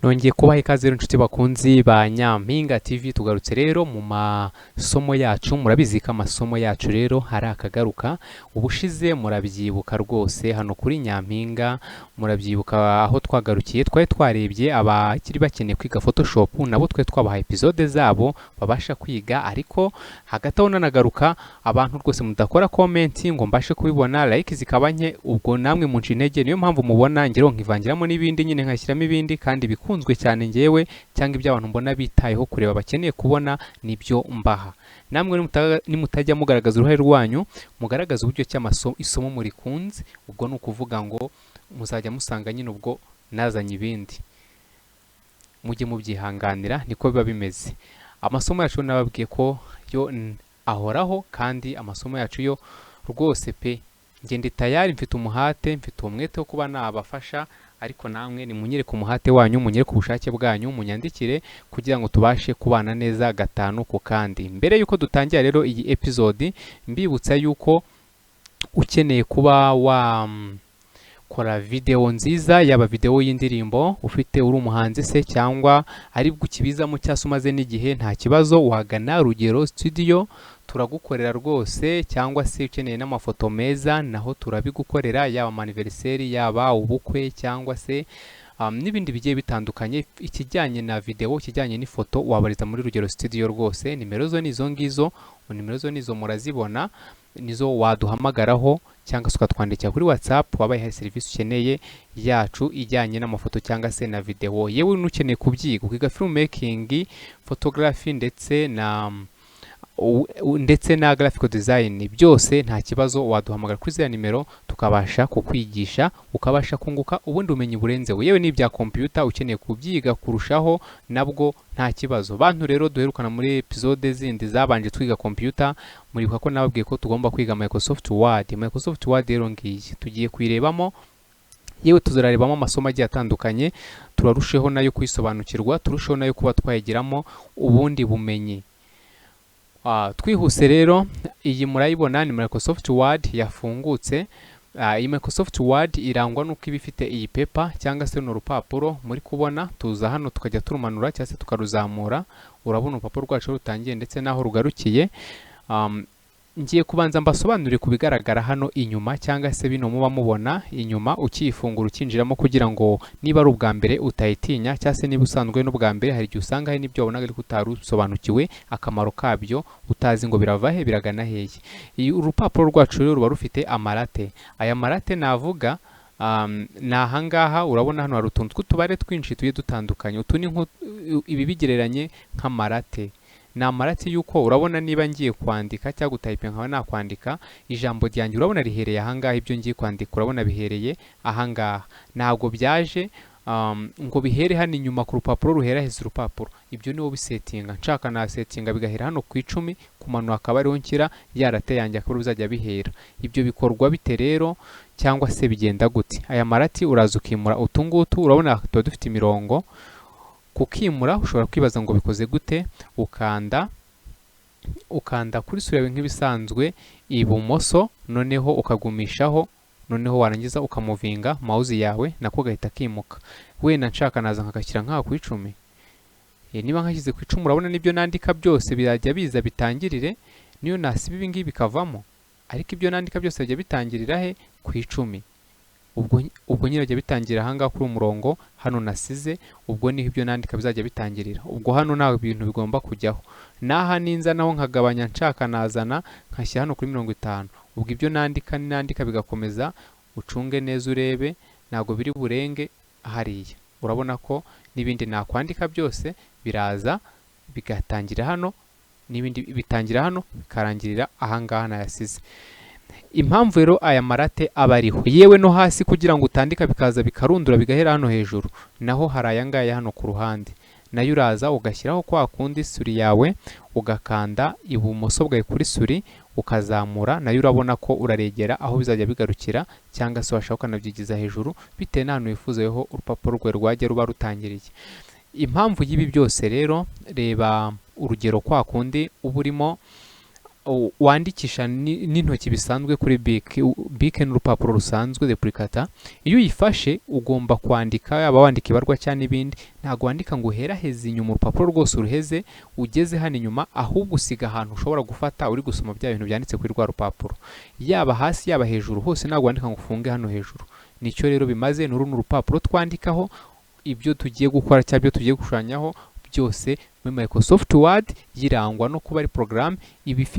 Nongeye kubaha ikaze rero inshuti bakunzi ba Nyampinga TV. Tugarutse rero mu masomo yacu. Murabizi ko amasomo yacu rero hari akagaruka. Ubushize murabyibuka rwose hano kuri Nyampinga, murabyibuka aho twagarukiye. Twari twarebye abakiri bakeneye kwiga Photoshop, nabo twe twabaha episode zabo babasha kwiga, ariko hagati aho nanagaruka abantu rwose mudakora comment ngo mbashe kubibona, like zikaba nke, ubwo namwe munci intege. Niyo mpamvu mubona ngero nkivangiramo n'ibindi nyine nkashyiramo ibindi, kandi bikunzwe cyane ngewe cyangwa ibyo abantu mbona bitayeho kureba bakeneye kubona nibyo mbaha. Namwe nimutajya mugaragaza uruhare rwanyu, mugaragaza uburyo isomo murikunze, ubwo ni ukuvuga ngo muzajya musanga nyine ubwo nazanye ibindi. Mujye mubyihanganira, niko biba bimeze. Amasomo yacu nababwiye ko yo ahoraho, kandi amasomo yacu yo rwose pe ngende tayari, mfite umuhate, mfite umwete wo kuba nabafasha, ariko namwe nimunyereke umuhate wanyu, munyereke ubushake bwanyu, munyandikire kugira ngo tubashe kubana neza gatanu ku kandi. Mbere yuko dutangira rero iyi episode, mbibutsa yuko ukeneye kuba wakora video nziza, yaba video y'indirimbo ufite uri umuhanzi se, cyangwa ari bwo ukibizamo cyangwa umaze n'igihe, nta kibazo, wagana Rugero Studio turagukorera rwose. Cyangwa se ukeneye n'amafoto meza, naho turabigukorera, yaba anniversaire, yaba ubukwe, cyangwa se n'ibindi bigiye bitandukanye. Ikijyanye na video, ikijyanye n'ifoto, wabariza muri Rugero Studio rwose. Nimero zo nizo ngizo, nizo murazibona, nizo waduhamagaraho cyangwa se ukatwandikira kuri WhatsApp wabaye hari serivisi ukeneye yacu ijyanye n'amafoto cyangwa se na video. Yewe n'ukeneye kubyiga ukiga filmmaking, photography ndetse na graphic design, byose nta kibazo, waduhamagara kuri ziriya nimero tukabasha kukwigisha, ukabasha kunguka ubundi umenye burenzeho. Yewe n'ibya computer ukeneye kubyiga kurushaho, nabwo nta kibazo. Bantu rero duherukana muri episode zindi zabanje twiga computer, muribuka ko nababwiye ko tugomba kwiga Microsoft Word. Microsoft Word rero ngiyi tugiye kuyirebamo, yewe tuzarebamo amasomo agiye atandukanye, turarusheho nayo kwisobanukirwa, turusheho nayo kuba twayigiramo ubundi bumenyi. Twihuse rero, iyi murayibona ni Microsoft Word yafungutse. Iyi Microsoft Word irangwa nuko iba ifite iyi paper cyangwa se n'urupapuro muri kubona. Tuza hano tukajya turumanura cyangwa se tukaruzamura, urabona urupapuro rwacu rutangiye ndetse naho rugarukiye. Ngiye kubanza mbasobanurire ku bigaragara hano inyuma, cyangwa se bino muba mubona inyuma ukifungura ukinjiramo, kugira ngo niba ari ubwa mbere utayitinya, cyangwa se niba usanzwe n'ubwa mbere hari igihe usanga hari n'ibyo wabonaga ariko utarusobanukiwe akamaro kabyo, utazi ngo birava he biragana hehe. Urupapuro rwacu rero ruba rufite amarate. Aya marate navuga ni ahangaha, urabona hano hari utuntu tw'utubare twinshi tugiye dutandukanye. Utu ni ibi bigereranye nk'amarate. Ni amarate yuko urabona niba ngiye kwandika cyangwa gutayipinga nkaba nakwandika ijambo ryanjye, urabona rihereye ahangaha, ibyo ngiye kwandika urabona bihereye ahangaha. Ntabwo byaje ngo bihere hano inyuma ku rupapuro ruhera heza urupapuro. Ibyo niwo bisetinga. Nshaka na setinga bigahera hano ku 10, kumanura akaba ariho nshyira yarate yanjye akaba bizajya bihera. Ibyo bikorwa bite rero, cyangwa se bigenda gute? Aya marati uraza ukimura utungutu, urabona tuba dufite imirongo. Kukimura ushobora kwibaza ngo bikoze gute. Ukanda kuri surabe nk'ibisanzwe ibumoso, noneho ukagumishaho, noneho warangiza ukamuvinga mouse yawe, nako gahita kimuka. Wenda nshaka naza nkakashyira nka ku 10. Niba nkashyize ku 10, urabona nibyo nandika byose birajya biza bitangirire, niyo nasiba ibi ngibi bikavamo, ariko ibyo nandika byose bijya bitangirira he ku 10. Ubwo nyine ajya bitangira ahangaha kuri umurongo hano nasize, ubwo niho ibyo nandika bizajya bitangirira. Ubwo hano nta bintu bigomba kujyaho. Naha ninza naho nkagabanya, nshaka nazana nkashyira hano kuri 50. Ubwo ibyo nandika bigakomeza, ucunge neza urebe, ntago biri burenge hariya. Urabona ko n'ibindi nakwandika byose biraza bigatangira hano, n'ibindi bitangira hano bikarangirira ahangaha nayasize. Impamvu rero aya marate aba ariho, yewe no hasi kugira ngo utandika bikaza bikarundura bigahera hano hejuru, naho hari aya ngaya hano ku ruhande, nayo uraza ugashyiraho kwa kundi suri yawe, ugakanda ibumoso bwawe kuri suri ukazamura, nayo urabona ko uraregera aho bizajya bigarukira, cyangwa se washaka ukanabyigiza hejuru bitewe n'ahantu wifuzaho urupapuro rwawe rwajya ruba rutangiriye. Impamvu y'ibi byose rero, reba urugero kwa kundi uba urimo wandikisha n'intoki bisanzwe kuri bike n'urupapuro rusanzwe duplicata. Iyo uyifashe ugomba kwandika, yaba wandika ibarwa cyangwa n'ibindi, ntabwo wandika ngo uheraheze inyuma urupapuro rwose uruheze ugeze hano inyuma, ahubwo usiga ahantu ushobora gufata uri gusoma bya bintu byanditse kuri rwa rupapuro, yaba hasi yaba hejuru, hose ntabwo wandika ngo ufunge hano hejuru. Nicyo rero bimaze, n'uru n'urupapuro twandikaho ibyo tugiye gukora cyangwa ibyo tugiye gushushanyaho byose muri Microsoft Word, yirangwa no kuba ari program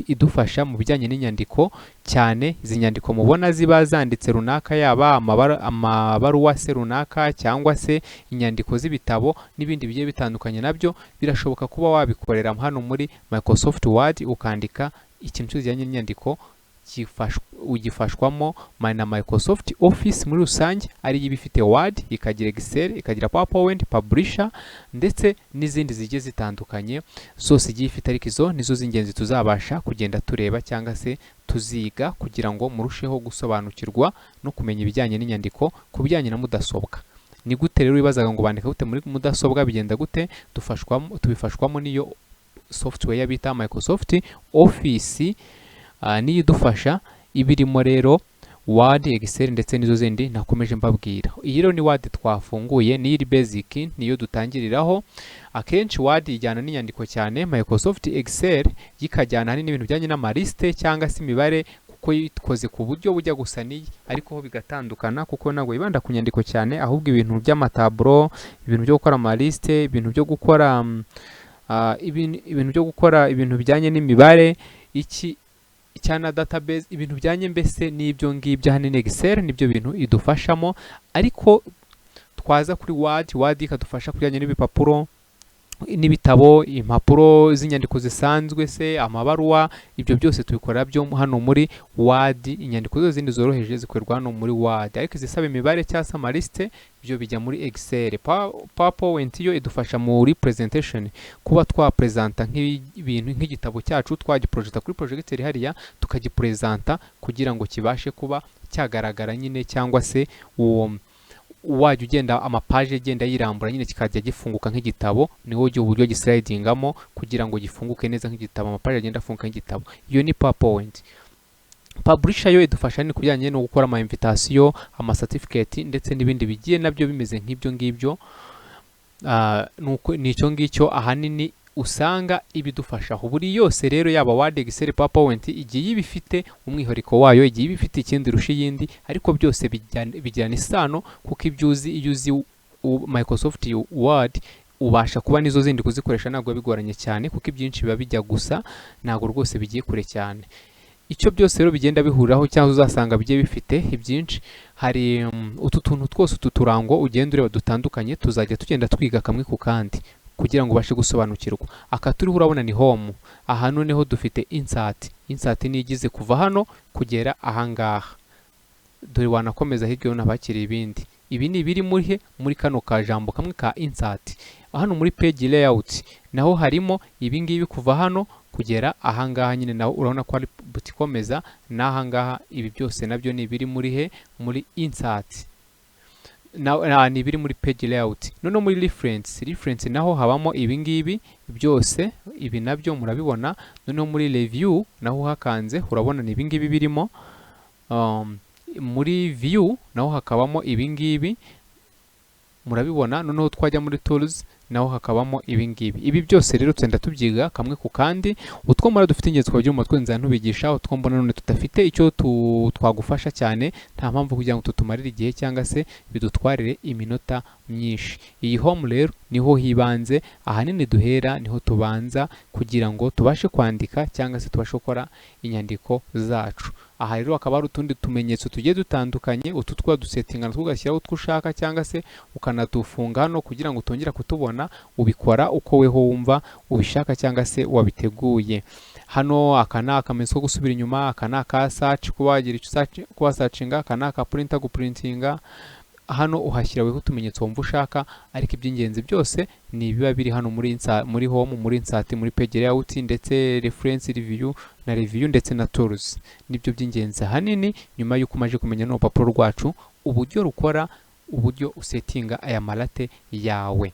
idufasha mu bijyanye n'inyandiko cyane. Izi nyandiko mubona ziba zanditse runaka, yaba amabaruwa se runaka cyangwa se inyandiko z'ibitabo n'ibindi bigiye bitandukanye, nabyo birashoboka kuba wabikorera hano muri Microsoft Word, ukandika ikintu kijyanye n'inyandiko ugifashwamo na Microsoft Office muri rusange, ari ibifite Word, ikagira Excel, ikagira PowerPoint, Publisher ndetse n'izindi zigiye zitandukanye zose igiye ifite. Ariko izo nizo z'ingenzi tuzabasha kugenda tureba cyangwa se tuziga kugira ngo murusheho gusobanukirwa no kumenya ibijyanye n'inyandiko ku bijyanye na mudasobwa. Ni gute rero wibazaga ngo bandika gute muri mudasobwa, bigenda gute? Tubifashwamo n'iyo software bita Microsoft Office, niyo idufasha. Ibirimo rero Word, Excel ndetse n'izo zindi nakomeje mbabwira. Iyi rero ni Word twafunguye, ni iri basic, niyo dutangiriraho. Akenshi Word ijyana n'inyandiko cyane, Microsoft Excel yikajyana n'ibintu bijyanye n'amaliste cyangwa se imibare, kuko yitkoze ku buryo bujya gusa n'iyi, ariko ho bigatandukana kuko ntabwo yibanda ku nyandiko cyane, ahubwo ibintu by'amataburo, ibintu byo gukora amaliste, ibintu byo gukora ibintu bijyanye n'imibare, cyana database, ibintu bijyanye mbese n'ibyo ngibyo. Hano ni Excel, nibyo bintu idufashamo. Ariko twaza kuri Word ikadufasha kujyanye n'ibipapuro n'ibitabo, impapuro z'inyandiko zisanzwe se, amabaruwa, ibyo byose tubikora byo hano muri Word. Inyandiko zose zindi zoroheje zikorwa hano muri Word, ariko izisaba imibare cyangwa se amaliste byo bijya muri Excel. PowerPoint yo idufasha muri presentation, kuba twapresenta nk'ibintu nk'igitabo cyacu twagiprojecta kuri projector hariya tukagipresenta kugira ngo kibashe kuba cyagaragara nyine, cyangwa se wajya ugenda amapaje agenda yirambura nyine kikajya gifunguka nk'igitabo. Niho uburyo gislidingamo kugira ngo gifunguke neza nk'igitabo, amapaje agenda afunguka nk'igitabo. Iyo ni PowerPoint. Publisher yo idufasha ni kujyanye no gukora ama invitation, ama certificate ndetse n'ibindi bigiye nabyo bimeze nk'ibyo ngibyo. Nicyo ngicyo ahanini usanga ibidufashaho. Buri yose rero yaba Word, Excel, PowerPoint igiye ibifite umwihariko wayo, igiye ibifite ikindi rusha iyindi, ariko byose bijyana isano, kuko iyo uzi Microsoft Word ubasha kuba nizo zindi kuzikoresha ntabwo bigoranye cyane, kuko ibyinshi biba bijya gusa, ntabwo rwose bigiye kure cyane. Icyo byose rero bigenda bihuriraho cyangwa uzasanga bigiye bifite ibyinshi. Hari utu tuntu twose, utu turango ugenda ureba dutandukanye, tuzajya tugenda twiga kamwe ku kandi kugira ngo ubashe gusobanukirwa. Aka turiho urabona ni home, aha noneho dufite insert. Insert ni igize kuva hano kugera ahangaha, dore wanakomeza hirya n'abakiriye ibindi. Ibi ni ibiri muri kano kajambo kamwe ka insert. Hano muri page layout naho harimo ibi ngibi kuva hano kugera ahangaha nyine, naho urabona ko ari buti komeza n'ahangaha. Ibi byose nabyo ni ibiri muri insert, ni ibiri muri page layout. Noneho muri reference naho habamo ibi ngibi byose, ibi nabyo murabibona. Noneho muri review naho hakanze urabona ni ibi ngibi birimo. Muri view naho hakabamo ibi ngibi murabibona. Noneho twajya muri tools naho hakabamo ibi ngibi. Ibi byose rero tugenda tubyiga kamwe ku kandi. Utwo mbona dufite ingenzi twagira mu matwe nzana ntubigisha, utwo mbona none tudafite icyo twagufasha cyane, nta mpamvu kugira ngo tutumarire igihe cyangwa se bidutwarire iminota myinshi. Iyi home rero niho hibanze ahanini duhera, niho tubanza kugira ngo tubashe kwandika cyangwa se tubashe gukora inyandiko zacu. Aha rero hakaba hari utundi tumenyetso tugiye dutandukanye, utu twa dusetingana tugashyiraho utwo ushaka cyangwa se ukanatufunga hano kugira ngo utongera kutubona. Ubikora uko weho wumva ubishaka cyangwa se wabiteguye. Hano aka ni akamenyetso ko gusubira inyuma, aka ni aka search kuba wagira icyo search kuba searchinga, aka ni aka printer guprintinga. Hano uhashyiraho utumenyetso wumva ushaka, ariko iby'ingenzi byose ni biba biri hano muri home, muri insert, muri page layout ndetse reference, review na review ndetse na tools. Nibyo by'ingenzi ahanini nyuma y'uko umaje kumenya n'urupapuro rwacu uburyo rukora, uburyo usetinga aya malate yawe.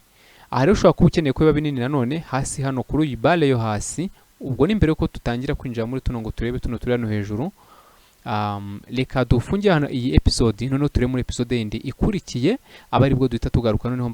Aha rero ushobora kuba ukeneye ko biba binini nanone hasi hano kuri iyi bare yo hasi ubwo ni mbere yuko tutangira kwinjira muri tuno ngo turebe tuno turi hano hejuru. Reka dufunge hano iyi episode, noneho turebe muri episode yindi ikurikiye, aba aribwo duhita tugaruka noneho